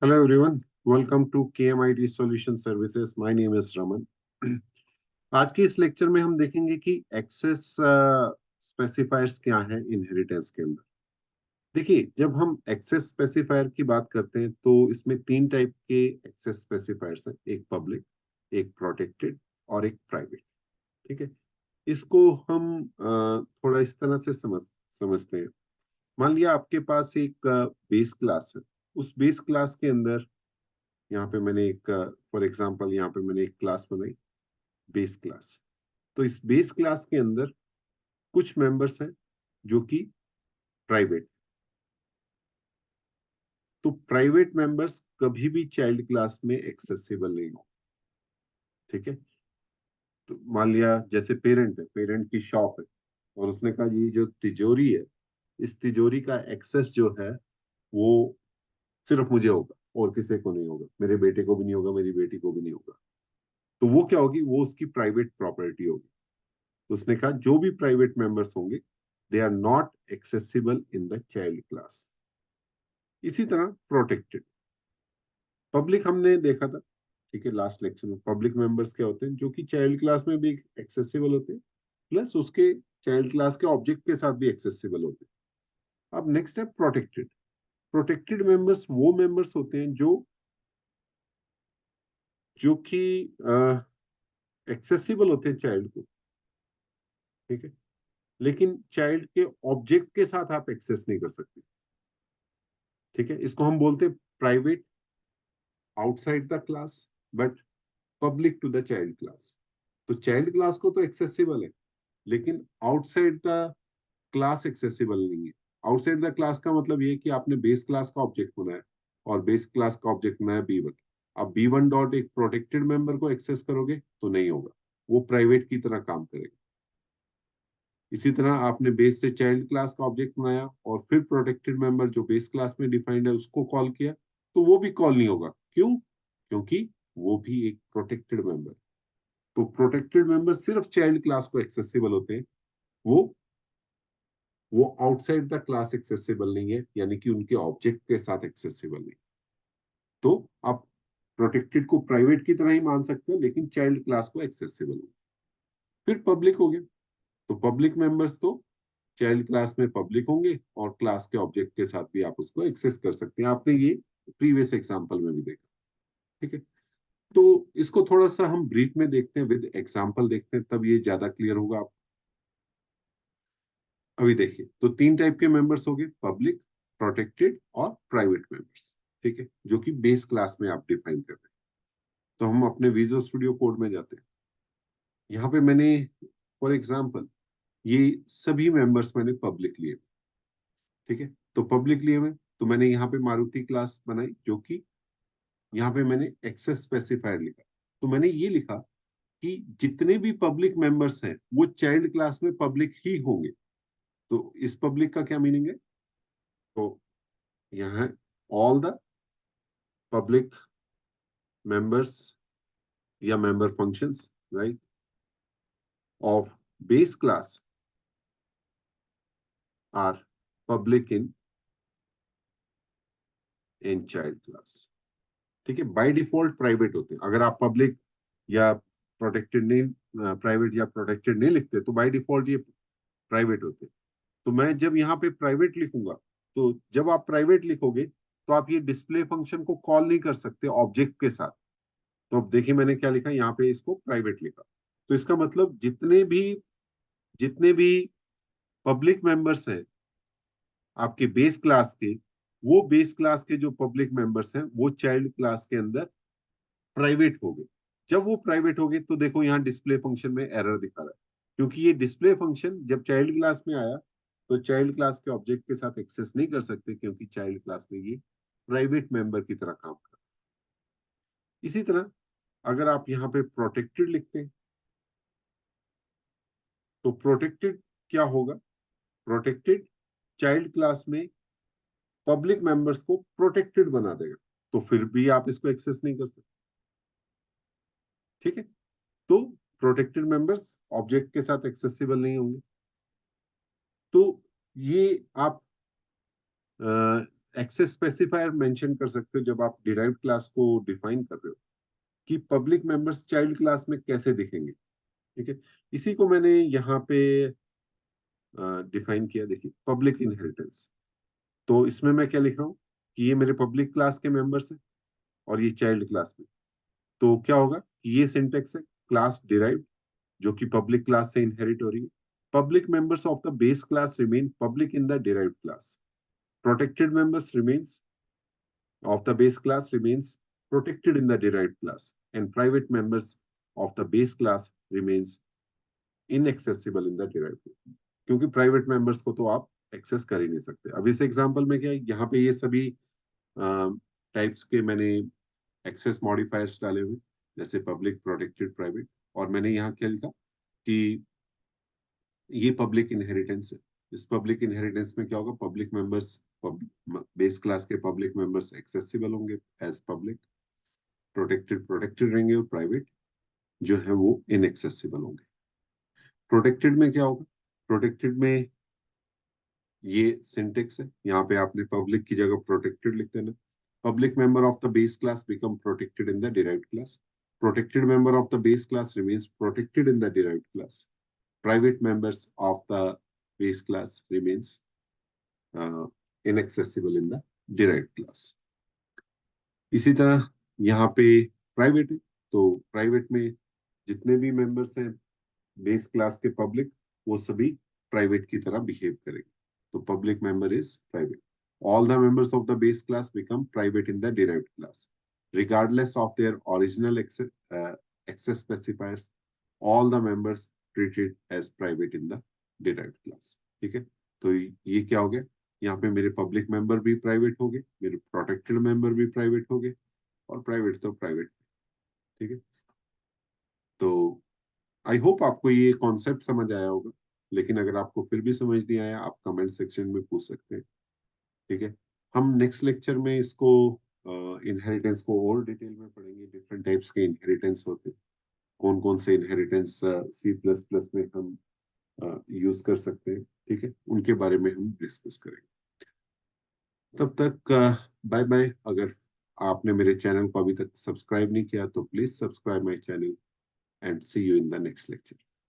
Hello everyone, welcome to KMIT Solution Services. My name is Raman. आज के इस lecture में हम देखेंगे कि एक्सेस स्पेसिफायर्स क्या हैं इनहेरिटेंस के अंदर। देखिए, जब हम एक्सेस स्पेसिफायर की बात करते हैं तो इसमें तीन टाइप के एक्सेस स्पेसिफायर्स हैं, एक पब्लिक, एक प्रोटेक्टेड और एक प्राइवेट। ठीक है, इसको हम थोड़ा इस तरह से समझते हैं। मान लिया आपके पास एक बेस क्लास है। उस बेस क्लास के अंदर यहाँ पे मैंने एक फॉर एग्जांपल यहाँ पे मैंने एक क्लास बनाई, बेस क्लास। तो इस बेस क्लास के अंदर कुछ मेंबर्स हैं जो कि प्राइवेट। तो प्राइवेट मेंबर्स कभी भी चाइल्ड क्लास में एक्सेसिबल नहीं हो। ठीक है, तो मान लिया जैसे पेरेंट है, पेरेंट की शॉप है और उसने कहा ये जो तिजोरी है, इस तिजोरी का एक्सेस जो है वो सिर्फ मुझे होगा और किसी को नहीं होगा, मेरे बेटे को भी नहीं होगा, मेरी बेटी को भी नहीं होगा। तो वो क्या होगी, वो उसकी प्राइवेट प्रॉपर्टी होगी। तो उसने कहा जो भी प्राइवेट मेंबर्स होंगे they are not accessible in the child class. इसी तरह प्रोटेक्टेड, पब्लिक हमने देखा था। ठीक है, लास्ट लेक्चर में पब्लिक मेंबर्स क्या होते हैं जो कि चाइल्ड क्लास में भी एक्सेसिबल होते हैं, प्लस उसके चाइल्ड क्लास के ऑब्जेक्ट के साथ भी एक्सेसिबल होते हैं। अब नेक्स्ट है प्रोटेक्टेड। प्रोटेक्टेड मेंबर्स वो मेंबर्स होते हैं जो कि एक्सेसिबल होते हैं चाइल्ड को। ठीक है, लेकिन चाइल्ड के ऑब्जेक्ट के साथ आप एक्सेस नहीं कर सकते। ठीक है, इसको हम बोलते हैं private outside the class but public to the child class. तो चाइल्ड क्लास को तो एक्सेसिबल है, लेकिन आउटसाइड द क्लास एक्सेसिबल नहीं है। आउटसाइड द क्लास का मतलब ये है कि आपने बेस क्लास का ऑब्जेक्ट बनाया और बेस क्लास का ऑब्जेक्ट बनाया बी वन। अब बी वन डॉट एक प्रोटेक्टेड मेंबर को एक्सेस करोगे तो नहीं होगा, वो प्राइवेट की तरह काम करेगा। इसी तरह आपने बेस से चाइल्ड क्लास का ऑब्जेक्ट बनाया और फिर प्रोटेक्टेड मेंबर जो बेस क्लास में डिफाइंड है उसको कॉल किया, तो वो भी कॉल नहीं होगा। क्यों? क्योंकि वो भी एक प्रोटेक्टेड मेंबर। तो प्रोटेक्टेड मेंबर सिर्फ चाइल्ड क्लास को एक्सेसिबल होते हैं, वो वो आउटसाइड द क्लास एक्सेसिबल नहीं है, यानी कि उनके ऑब्जेक्ट के साथ एक्सेसिबल नहीं। तो आप प्रोटेक्टेड को प्राइवेट की तरह ही मान सकते हैं, लेकिन चाइल्ड क्लास को एक्सेसिबल हो। फिर पब्लिक हो गया। तो पब्लिक मेंबर्स तो चाइल्ड क्लास में पब्लिक होंगे और क्लास के ऑब्जेक्ट के साथ भी आप उसको एक्सेस कर सकते हैं। आपने ये प्रीवियस एग्जांपल में भी देखा। ठीक है, तो इसको थोड़ा सा हम ब्रीफ में देखते हैं, विद एग्जांपल देखते हैं, तब ये ज्यादा क्लियर होगा आप। अभी देखिए, तो तीन टाइप के मेंबर्स हो गए, पब्लिक, प्रोटेक्टेड और प्राइवेट मेंबर्स। ठीक है, जो कि बेस क्लास में आप डिफाइन कर रहे हैं। तो हम अपने विजुअल स्टूडियो कोड में जाते हैं। यहाँ पे मैंने फॉर एग्जाम्पल ये सभी मेंबर्स मैंने पब्लिक लिए। ठीक है, तो पब्लिक लिए हुए, तो मैंने यहाँ पे मारुति क्लास बनाई जो कि यहाँ पे मैंने एक्सेस स्पेसिफायर लिखा। तो मैंने ये लिखा कि जितने भी पब्लिक मेंबर्स हैं वो चाइल्ड क्लास में पब्लिक ही होंगे। तो इस पब्लिक का क्या मीनिंग है? तो यहाँ है ऑल द पब्लिक मेंबर्स या member functions, right, of base class are public in child class. ठीक है, बाय डिफॉल्ट प्राइवेट होते हैं। अगर आप पब्लिक या प्रोटेक्टेड नहीं, प्राइवेट या प्रोटेक्टेड नहीं लिखते तो बाय डिफॉल्ट ये प्राइवेट होते हैं। तो मैं जब यहाँ पे प्राइवेट लिखूंगा, तो जब आप प्राइवेट लिखोगे तो आप ये डिस्प्ले फंक्शन को कॉल नहीं कर सकते ऑब्जेक्ट के साथ। तो अब देखिए मैंने क्या लिखा, यहाँ पे इसको प्राइवेट लिखा। तो इसका मतलब जितने भी पब्लिक मेंबर्स हैं आपके बेस क्लास के, वो बेस क्लास के जो पब्लिक मेंबर्स हैं वो चाइल्ड क्लास के अंदर प्राइवेट हो गए। जब वो प्राइवेट हो गए तो देखो यहाँ डिस्प्ले फंक्शन में एरर दिखा रहा है, क्योंकि ये डिस्प्ले फंक्शन जब चाइल्ड क्लास में आया तो चाइल्ड क्लास के ऑब्जेक्ट के साथ एक्सेस नहीं कर सकते, क्योंकि चाइल्ड क्लास में ये प्राइवेट मेंबर की तरह काम कर। इसी तरह अगर आप यहाँ पे प्रोटेक्टेड लिखते हैं तो प्रोटेक्टेड क्या होगा? प्रोटेक्टेड चाइल्ड क्लास में पब्लिक मेंबर्स को प्रोटेक्टेड बना देगा, तो फिर भी आप इसको एक्सेस नहीं कर सकते। ठीक है, तो प्रोटेक्टेड मेंबर्स ऑब्जेक्ट के साथ एक्सेसिबल नहीं होंगे। तो ये आप एक्सेस स्पेसिफायर मेंशन कर सकते हो जब आप डिराइव्ड क्लास को डिफाइन कर रहे हो कि पब्लिक मेंबर्स चाइल्ड क्लास में कैसे दिखेंगे। ठीक है, इसी को मैंने यहाँ पे डिफाइन किया। देखिए पब्लिक इनहेरिटेंस, तो इसमें मैं क्या लिख रहा हूँ कि ये मेरे पब्लिक क्लास के मेंबर्स हैं और ये चाइल्ड क्लास में। तो क्या होगा कि ये सिंटेक्स है क्लास डिराइव्ड जो कि पब्लिक क्लास से इनहेरिट हो रही है। Public members of the base class remain public in the derived class. Protected members remains of the base class remains protected in the derived class, and private members of the base class remains inaccessible in the derived class. क्योंकि private members को तो आप access कर ही नहीं सकते। अब इस example में क्या है, यहाँ पे ये सभी टाइप्स के मैंने एक्सेस मॉडिफायर्स डाले हुए, जैसे पब्लिक, प्रोटेक्टेड, प्राइवेट। और मैंने यहाँ क्या लिखा कि ये पब्लिक इनहेरिटेंस है। इस पब्लिक इनहेरिटेंस में क्या होगा, पब्लिक मेंबर्स बेस क्लास के पब्लिक मेंबर्स एक्सेसिबल होंगे एज पब्लिक, प्रोटेक्टेड प्रोटेक्टेड रहेंगे, और प्राइवेट जो है वो इनएक्सेसिबल होंगे। प्रोटेक्टेड में क्या होगा, प्रोटेक्टेड में ये सिंटेक्स है, यहाँ पे आपने पब्लिक की जगह प्रोटेक्टेड लिख देना। Public member of the base class become protected in the derived class. Protected member of the base class remains protected in the derived class. Private members of the base class remains inaccessible in the derived class. इसी तरह यहाँ पे private है, तो private में जितने भी members हैं बेस क्लास के पब्लिक, वो सभी प्राइवेट की तरह बिहेव करेंगे। तो public member is private. All the members of the base class become private in the derived class, regardless of their original access specifiers. All the members treated as private in the derived class. ठीक है, तो ये क्या हो गया, यहाँ पे मेरे पब्लिक मेंबर भी प्राइवेट हो गए, मेरे प्रोटेक्टेड मेंबर भी प्राइवेट हो गए, और प्राइवेट तो प्राइवेट। ठीक है, तो आई होप आपको ये कॉन्सेप्ट समझ आया होगा। लेकिन अगर आपको फिर भी समझ नहीं आया, आप कमेंट सेक्शन में पूछ सकते हैं। ठीक है, हम नेक्स्ट लेक्चर में इसको इनहेरिटेंस को और डिटेल में पढ़ेंगे। डिफरेंट टाइप्स के इनहेरिटेंस होते हैं, कौन कौन से इनहेरिटेंस सी प्लस प्लस में हम यूज कर सकते हैं। ठीक है, उनके बारे में हम डिस्कस करेंगे। तब तक बाय बाय। अगर आपने मेरे चैनल को अभी तक सब्सक्राइब नहीं किया तो please subscribe my channel, and see you in the next lecture.